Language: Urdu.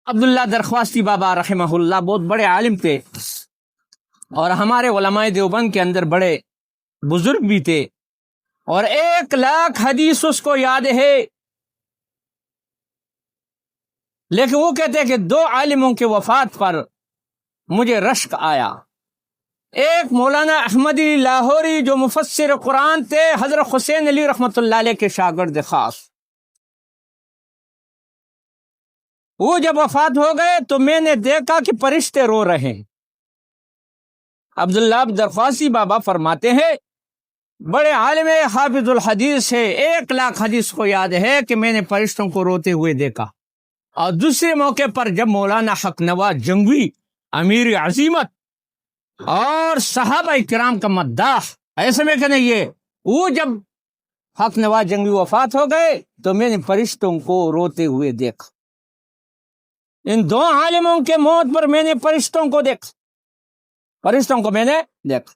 عبداللہ درخواستی بابا رحمہ اللہ بہت بڑے عالم تھے اور ہمارے علماء دیوبند کے اندر بڑے بزرگ بھی تھے، اور 1,00,000 حدیث اس کو یاد ہے، لیکن وہ کہتے ہیں کہ 2 عالموں کے وفات پر مجھے رشک آیا۔ ایک مولانا احمدی لاہوری جو مفسر قرآن تھے، حضرت حسین علی رحمۃ اللہ علیہ کے شاگرد خاص، وہ جب وفات ہو گئے تو میں نے دیکھا کہ فرشتے رو رہے ہیں۔ عبداللہ درخواسی بابا فرماتے ہیں بڑے عالم حافظ الحدیث ہے، 1,00,000 حدیث کو یاد ہے کہ میں نے فرشتوں کو روتے ہوئے دیکھا۔ اور دوسرے موقع پر جب مولانا حق نواز جنگوی امیر عظیمت اور صحابہ کرام کا مداح، ایسے میں کہ نہیں، یہ وہ جب حق نواز جنگوی وفات ہو گئے تو میں نے فرشتوں کو روتے ہوئے دیکھا۔ ان 2 عالموں کے موت پر میں نے فرشتوں کو دیکھا، فرشتوں کو میں نے دیکھا۔